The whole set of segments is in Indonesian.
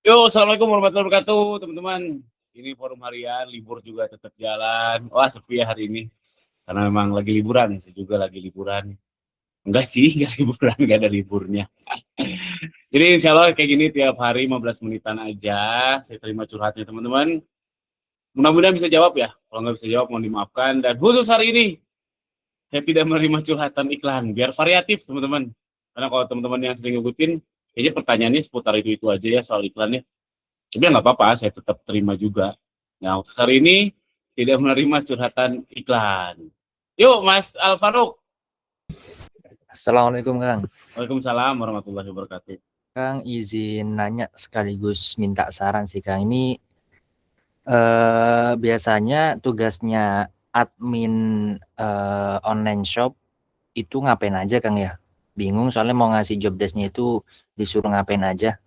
Yo, assalamualaikum warahmatullahi wabarakatuh, teman-teman. Ini forum harian, libur juga tetap jalan. Wah, sepi ya hari ini. Karena memang lagi liburan, saya juga lagi liburan. Enggak sih, enggak liburan, enggak ada liburnya. Jadi insya Allah kayak gini tiap hari 15 menitan aja. Saya terima curhatnya teman-teman. Mudah-mudahan bisa jawab ya. Kalau nggak bisa jawab, mohon dimaafkan. Dan khusus hari ini, saya tidak menerima curhatan iklan. Biar variatif, teman-teman. Karena kalau teman-teman yang sering ngikutin, kayaknya pertanyaannya seputar itu-itu aja ya soal iklannya. Tapi nggak apa-apa, saya tetap terima juga. Nah, untuk hari ini tidak menerima curhatan iklan. Yuk, Mas Alfaruk. Assalamualaikum Kang. Waalaikumsalam warahmatullahi wabarakatuh. Kang izin nanya sekaligus minta saran sih Kang. Ini biasanya tugasnya admin online shop itu ngapain aja Kang ya? Bingung soalnya mau ngasih job desk-nya itu disuruh ngapain aja.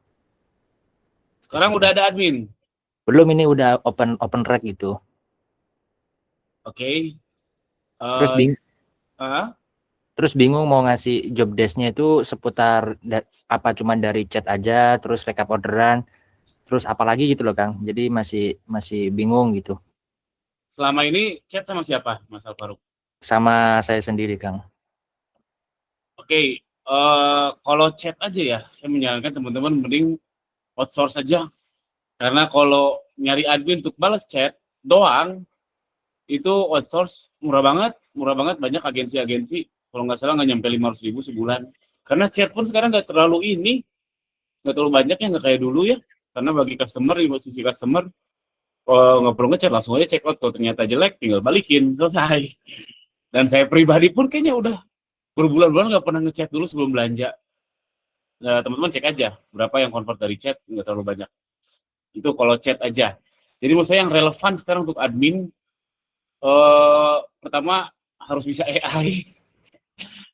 Sekarang udah ada admin. Belum, ini udah open rec gitu. Oke. Terus Uh, bingung uh, terus bingung mau ngasih job desk-nya itu seputar apa cuma dari chat aja, terus rekap orderan, terus apalagi gitu loh Kang. Jadi masih bingung gitu. Selama ini chat sama siapa, Mas Alfaruk? Sama saya sendiri Kang. Oke. Kalau chat aja ya, saya menyarankan teman-teman mending outsource aja. Karena kalau nyari admin untuk balas chat doang, itu outsource murah banget banyak agensi-agensi kalau nggak salah nggak nyampe 500.000 sebulan. Karena chat pun sekarang nggak terlalu banyak ya, nggak kayak dulu ya. Karena bagi customer, di sisi customer, nggak perlu ngechat, langsung aja check out. Kalau ternyata jelek, tinggal balikin, selesai. Dan saya pribadi pun kayaknya udah berbulan-bulan nggak pernah ngechat dulu sebelum belanja. Nah, teman-teman cek aja berapa yang convert dari chat, nggak terlalu banyak. Itu kalau chat aja. Jadi menurut saya yang relevan sekarang untuk admin, pertama harus bisa AI.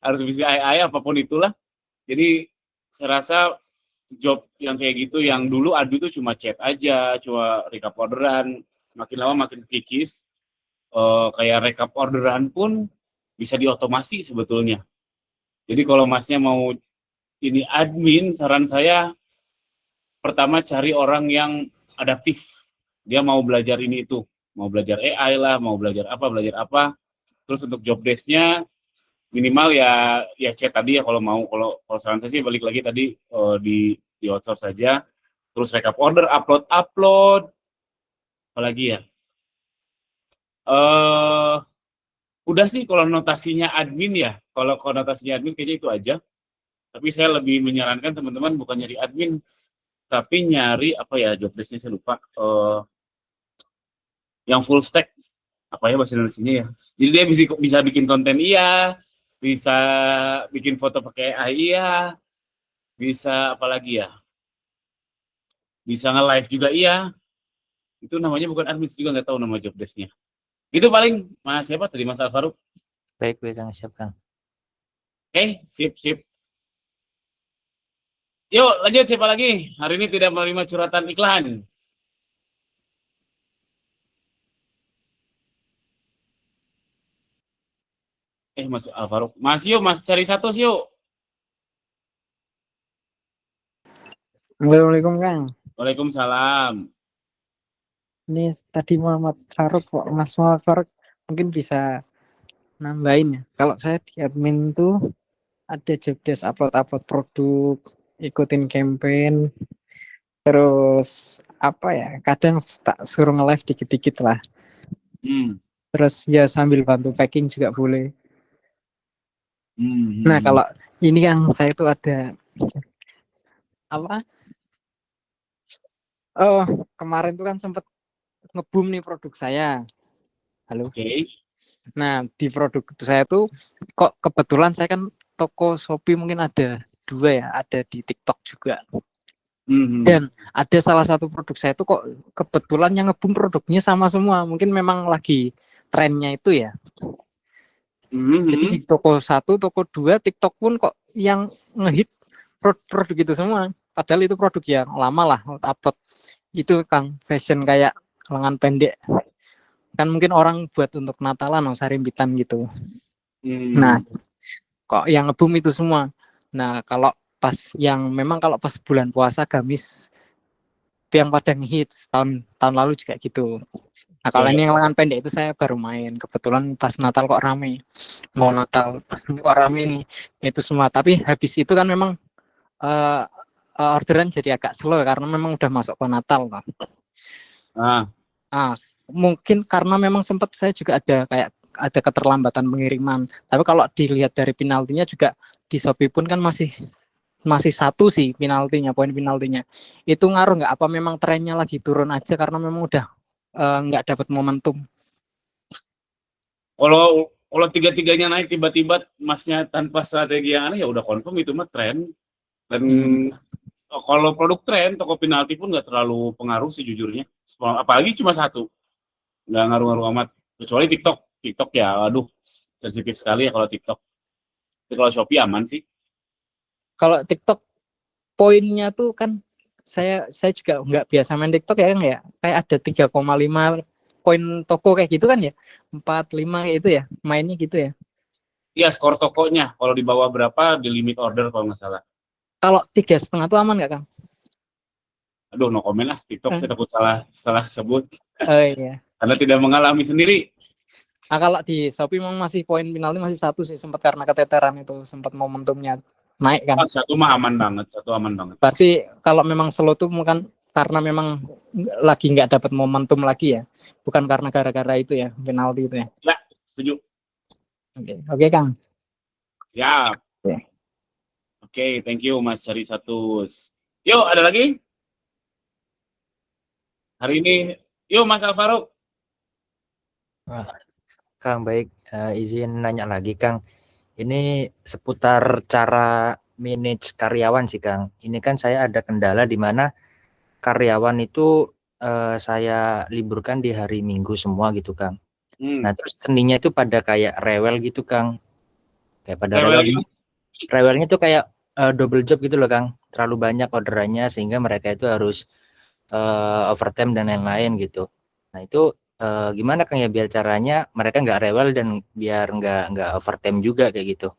Harus bisa AI apapun itulah. Jadi saya rasa job yang kayak gitu, yang dulu adu itu cuma chat aja, cuma recap orderan, makin lama makin kikis. Kayak recap orderan pun bisa diotomasi sebetulnya. Jadi kalau masnya mau ini admin, saran saya pertama cari orang yang adaptif. Dia mau belajar ini itu, mau belajar AI lah, mau belajar apa. Terus untuk job desk-nya minimal ya chat tadi ya, kalau saran saya sih balik lagi tadi, di outsource saja. Terus rekap order, upload apalagi ya, eh udah sih kalau notasinya admin ya. Kalau notasinya admin kayaknya itu aja. Tapi saya lebih menyarankan teman-teman bukan nyari admin, tapi nyari apa ya, job desk-nya saya lupa, yang full stack, apa ya bahasa Indonesia ya. Jadi dia bisa bikin konten iya, bisa bikin foto pakai AI iya, bisa apalagi ya, bisa nge-live juga iya. Itu namanya bukan admin, juga nggak tahu nama job desk-nya. Itu paling Mas siapa tadi, Mas Alfaruk. Baik, Kang, siap Kang. Oke, sip. Yuk lanjut, siapa lagi hari ini tidak menerima curhatan iklan? Mas Alfaruk, Mas yuk, Mas cari satu yuk. Assalamualaikum Kang. Waalaikumsalam. Ini tadi Muhammad Faruk kok, Mas Muhammad Faruk mungkin bisa nambahin ya. Kalau saya di admin tuh ada job desk upload produk, ikutin campaign, terus apa ya? Kadang tak suruh nge-live dikit-dikit lah. Terus ya sambil bantu packing juga boleh. Nah kalau ini kan saya tuh ada apa? Oh kemarin tuh kan sempet ngebum nih produk saya. Halo. Oke. Nah di produk itu saya tuh kok kebetulan saya kan toko Shopee mungkin ada 2 ya, ada di TikTok juga. Dan ada salah satu produk saya tuh kok kebetulan yang ngebum produknya sama semua. Mungkin memang lagi trennya itu ya. Jadi di toko 1, toko 2, TikTok pun kok yang ngehit produk itu semua. Padahal itu produk yang lama lah upload. Itu Kang, fashion kayak lengan pendek. Kan mungkin orang buat untuk Natalan atau sarimpitan gitu. Nah, kok yang ngebum itu semua. Nah, kalau pas bulan puasa gamis yang pada ngehits tahun lalu juga gitu. Nah kalau Iya. ini yang lengan pendek itu saya baru main, kebetulan pas Natal kok rame, mau Natal kok rame nih itu semua. Tapi habis itu kan memang eh, orderan jadi agak slow karena memang udah masuk ke Natal lah. Ah, Mungkin karena memang sempat saya juga ada keterlambatan pengiriman. Tapi kalau dilihat dari penaltinya juga di Shopee pun kan masih satu sih penaltinya, poin penaltinya. Itu ngaruh nggak? Apa memang trennya lagi turun aja karena memang udah nggak dapat momentum? kalau tiga-tiganya naik tiba-tiba masnya tanpa strategi yang aneh ya udah confirm itu mah tren. Dan kalau produk tren, toko penalti pun nggak terlalu pengaruh sih jujurnya. Apalagi cuma satu, nggak ngaruh-ngaruh amat. Kecuali TikTok. TikTok ya, aduh, sensitif sekali ya kalau TikTok. Tapi kalau Shopee aman sih. Kalau TikTok poinnya tuh kan saya juga nggak biasa main TikTok ya kan ya. Kayak ada 3,5 poin toko kayak gitu kan ya. 4, 5 kayak itu ya. Mainnya gitu ya. Iya, skor tokonya. Kalau di bawah berapa, di limit order kalau nggak salah. Kalau 3,5 tuh aman nggak Kang? Aduh, no comment lah. TikTok saya takut salah sebut. Oh iya. Karena tidak mengalami sendiri. Nah, kalau di Shopee memang masih poin penalti masih satu sih, sempat karena keteteran itu, sempat momentumnya naik kan. Satu mah aman banget, satu aman banget. Berarti kalau memang slow tuh bukan karena memang lagi nggak dapat momentum lagi ya, bukan karena gara-gara itu ya penalti itu ya. Ya, setuju. Oke Kang. Siap. Oke. Oke, thank you Mas Cari Satus. Yuk, ada lagi? Hari ini, yuk Mas Alvaro. Kang, baik, izin nanya lagi Kang. Ini seputar cara manage karyawan sih Kang. Ini kan saya ada kendala di mana karyawan itu saya liburkan di hari Minggu semua gitu Kang. Nah terus Seninnya itu pada kayak rewel gitu Kang. Kayak pada rewel. Rewelnya tuh kayak double job gitu loh Kang. Terlalu banyak orderannya sehingga mereka itu harus overtime dan lain-lain gitu. Nah itu gimana Kang ya biar caranya mereka nggak rewel dan biar nggak overtime juga kayak gitu.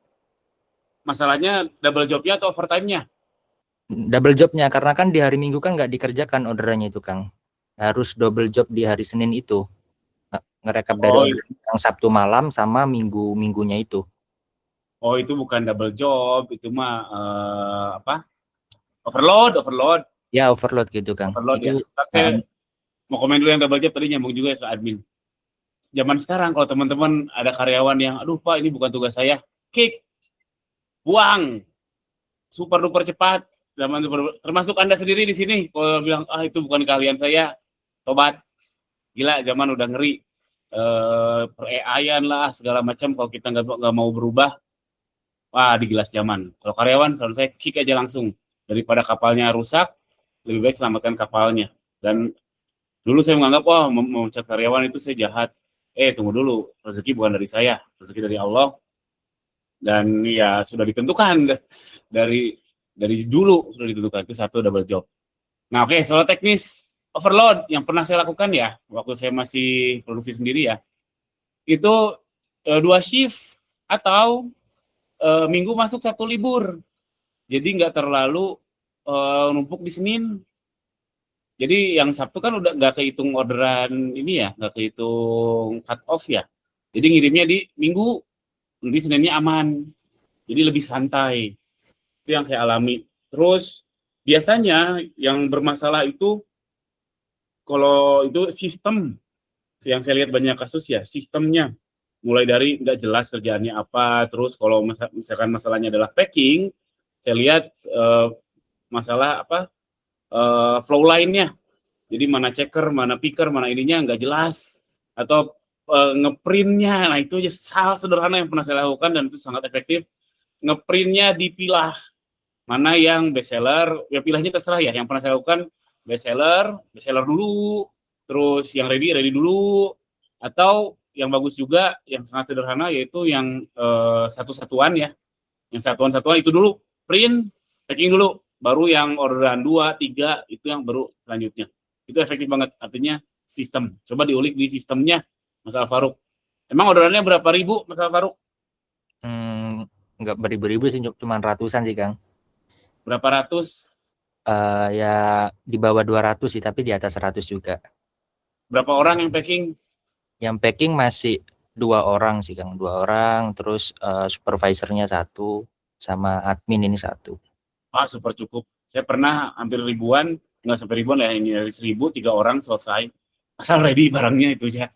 Masalahnya double jobnya atau overtime-nya? Double jobnya karena kan di hari Minggu kan nggak dikerjakan orderannya itu Kang. Harus double job di hari Senin itu. Ngerekap dari order yang Sabtu malam sama minggunya itu. Oh, itu bukan double job, itu mah apa? Overload. Ya overload gitu Kang. Overload itu, ya. Saya mau komen dulu yang double job tadi nyambung juga ke admin. Zaman sekarang kalau teman-teman ada karyawan yang aduh Pak ini bukan tugas saya, kick, buang, super duper cepat. Zaman termasuk Anda sendiri di sini kalau bilang itu bukan keahlian saya, tobat. Gila, zaman udah ngeri. Per AI-an lah segala macam, kalau kita nggak mau berubah, wah digilas zaman. Kalau karyawan selalu saya kick aja langsung, daripada kapalnya rusak lebih baik selamatkan kapalnya. Dan dulu saya menganggap wah memecat karyawan itu saya jahat. Tunggu dulu, rezeki bukan dari saya, rezeki dari Allah. Dan ya sudah ditentukan dari dulu sudah ditentukan, itu satu double job. Nah oke, soal teknis overload yang pernah saya lakukan ya waktu saya masih produksi sendiri ya, itu 2 shift atau Minggu masuk 1 libur, jadi nggak terlalu numpuk di Senin. Jadi yang Sabtu kan udah nggak kehitung orderan ini ya, nggak kehitung cut off ya, jadi ngirimnya di Minggu, nanti Seninnya aman, jadi lebih santai. Itu yang saya alami. Terus biasanya yang bermasalah itu kalau itu sistem, yang saya lihat banyak kasus ya sistemnya, mulai dari nggak jelas kerjaannya apa. Terus kalau misalkan masalahnya adalah packing, saya lihat masalah apa flow line-nya, jadi mana checker, mana picker, mana ininya nggak jelas, atau ngeprintnya. Nah itu aja hal sederhana yang pernah saya lakukan dan itu sangat efektif. Ngeprintnya dipilah, mana yang best seller, ya pilahnya terserah ya. Yang pernah saya lakukan best seller dulu, terus yang ready dulu, atau yang bagus juga yang sangat sederhana yaitu yang satu-satuan ya, yang satuan-satuan itu dulu print, packing dulu, baru yang orderan 2, 3 itu yang baru selanjutnya. Itu efektif banget, artinya sistem. Coba diulik di sistemnya Mas Alfaruk. Emang orderannya berapa ribu Mas Alfaruk? Enggak beribu-ribu sih, cuma ratusan sih Kang. Berapa ratus? Ya di bawah 200 sih, tapi di atas 100 juga. Berapa orang yang packing? Yang packing masih 2 orang sih Kang, 2 orang, terus supervisornya 1, sama admin ini 1. Super cukup. Saya pernah hampir ribuan, nggak sampai ribuan ya, ini dari 1.000, 3 orang selesai. Asal ready barangnya itu ya.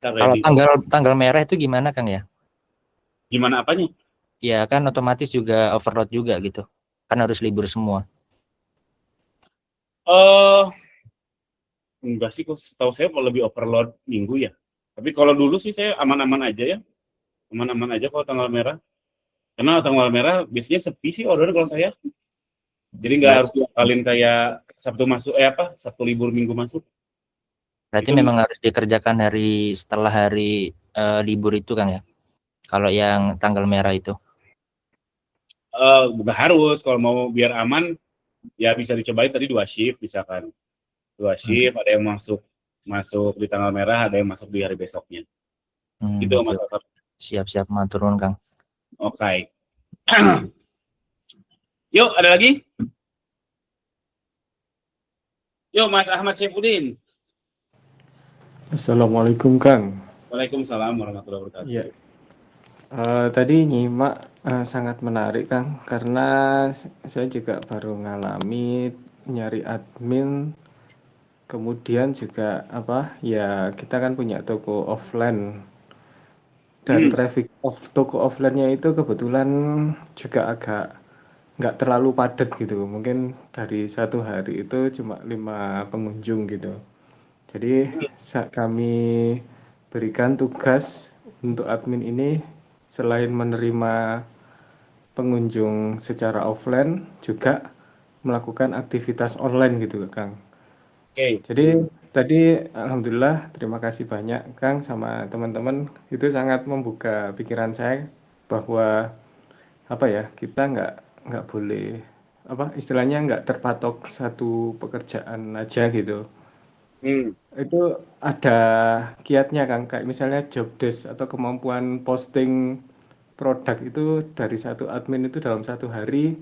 Asal Kalau ready. tanggal merah itu gimana Kang ya? Gimana apanya? Ya kan otomatis juga overload juga gitu. Kan harus libur semua. Eh, enggak sih, kok tahu saya mau lebih overload minggu ya. Tapi kalau dulu sih saya aman-aman aja ya. Aman-aman aja kalau tanggal merah. Karena tanggal merah biasanya sepi sih order kalau saya. Jadi nggak harus Berarti, diakalin kayak Sabtu masuk, Sabtu libur Minggu masuk. berarti Itu memang harus dikerjakan setelah hari libur itu Kang ya. Kalau yang tanggal merah itu. nggak harus. Kalau mau biar aman, ya bisa dicobain tadi 2 shift misalkan. 2 shift, ada yang masuk masuk di tanggal merah, ada yang masuk di hari besoknya. Gitu Oke. Mas Asaf. Siap-siap maturun Kang. Oke. Yuk, ada lagi? Yuk, Mas Ahmad Saifuddin. Assalamualaikum Kang. Waalaikumsalam warahmatullahi wabarakatuh. Ya, tadi nyimak sangat menarik Kang, karena saya juga baru ngalami nyari admin, kemudian juga ya kita kan punya toko offline dan traffic toko offline-nya itu kebetulan juga agak nggak terlalu padat gitu. Mungkin dari satu hari itu cuma 5 pengunjung gitu. Jadi kami berikan tugas untuk admin ini selain menerima pengunjung secara offline juga melakukan aktivitas online gitu Kang. Oke. Jadi tadi alhamdulillah terima kasih banyak Kang sama teman-teman, itu sangat membuka pikiran saya bahwa kita nggak boleh istilahnya nggak terpatok satu pekerjaan aja gitu. Itu ada kiatnya Kang, kayak misalnya job desk atau kemampuan posting produk itu dari satu admin itu dalam satu hari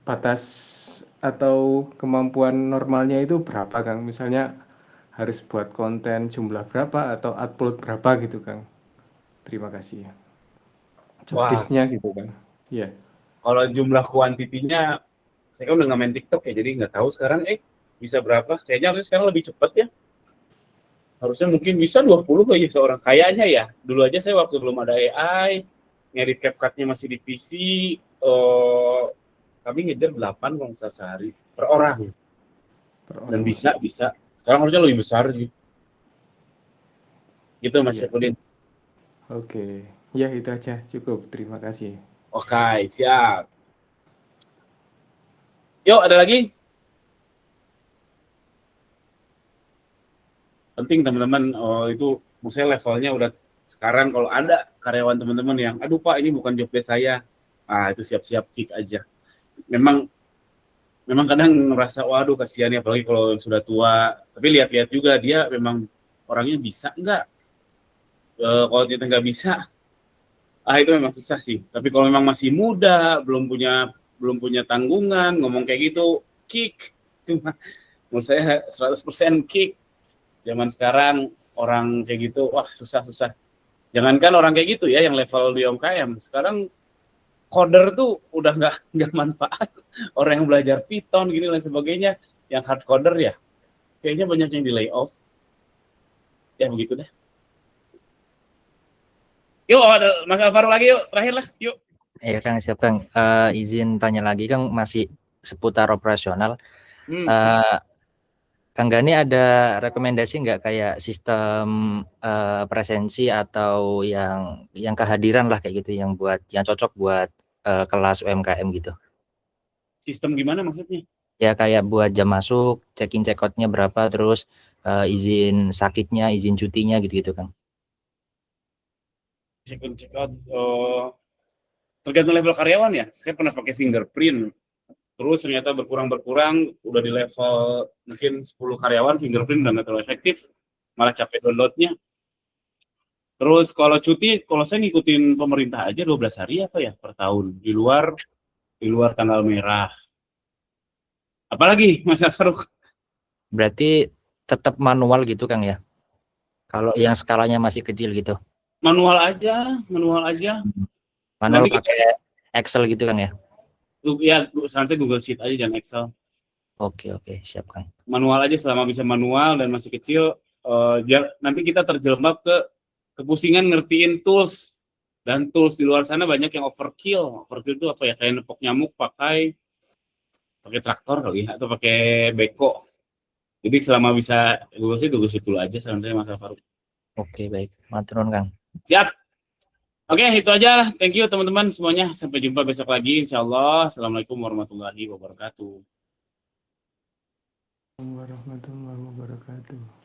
batas atau kemampuan normalnya itu berapa Kang? Misalnya harus buat konten jumlah berapa atau upload berapa gitu Kang? Terima kasih. Job Wah, desk-nya gitu Kang. Iya. kalau jumlah kuantitinya, saya kan udah nggak main TikTok ya, jadi nggak tahu sekarang bisa berapa. Kayaknya harusnya sekarang lebih cepat ya. Harusnya mungkin bisa 20 aja seorang. Kayaknya ya. Dulu aja saya waktu belum ada AI, ngedit CapCut-nya masih di PC, kami ngejar 8 kalau nggak salah sehari per orang. Per Dan orang. bisa. Sekarang harusnya lebih besar gitu. Gitu Mas Iya. Syafuddin. Oke. Ya itu aja cukup. Terima kasih. Oke, siap. Yuk, ada lagi? Penting teman-teman, itu maksudnya levelnya udah sekarang kalau ada karyawan teman-teman yang, aduh Pak ini bukan job desk saya, itu siap-siap kick aja. Memang kadang ngerasa, waduh kasihan ya, apalagi kalau sudah tua. Tapi lihat-lihat juga dia memang orangnya bisa nggak. Kalau kita nggak bisa, itu memang susah sih. Tapi kalau memang masih muda, belum punya tanggungan, ngomong kayak gitu, kick. Menurut saya 100% kick. Zaman sekarang orang kayak gitu, wah susah. Jangankan orang kayak gitu ya, yang level di UMKM. Sekarang coder tuh udah nggak manfaat. Orang yang belajar Python gini dan sebagainya, yang hard coder ya, kayaknya banyak yang di layoff. Ya begitu deh. Yuk, ada Mas Alvaro lagi yuk, terakhir lah, yuk. Ya Kang, siap Kang. Izin tanya lagi Kang, masih seputar operasional. Kang Gani ada rekomendasi nggak kayak sistem presensi atau yang kehadiran lah kayak gitu, yang cocok buat kelas UMKM gitu? Sistem gimana maksudnya? Ya kayak buat jam masuk, check-in check-outnya berapa, terus izin sakitnya, izin cutinya gitu-gitu Kang. Check out, tergantung level karyawan ya. Saya pernah pakai fingerprint, terus ternyata berkurang, udah di level mungkin 10 karyawan, fingerprint udah nggak terlalu efektif, malah capek downloadnya. Terus kalau cuti, kalau saya ngikutin pemerintah aja 12 hari per tahun, di luar tanggal merah. Apalagi Mas Faruk? Berarti tetap manual gitu Kang ya? Kalau yang skalanya masih kecil gitu. Manual aja. Manual Nanti pakai Excel gitu Kang ya? ya saya Google Sheet aja dan Excel. Oke, siap Kang. Manual aja selama bisa manual dan masih kecil. Nanti kita terjelembab ke kepusingan ngertiin tools, dan tools di luar sana banyak yang overkill itu apa ya, kayak nepok nyamuk pakai traktor kali ya, atau pakai beko. Jadi selama bisa Google Sheet dulu aja saran saya Mas Faruk. Oke, baik. Matur nuwun Kang. Siap. Oke, itu aja. Thank you teman-teman semuanya. Sampai jumpa besok lagi insyaallah. Assalamualaikum warahmatullahi wabarakatuh. Warahmatullahi wabarakatuh.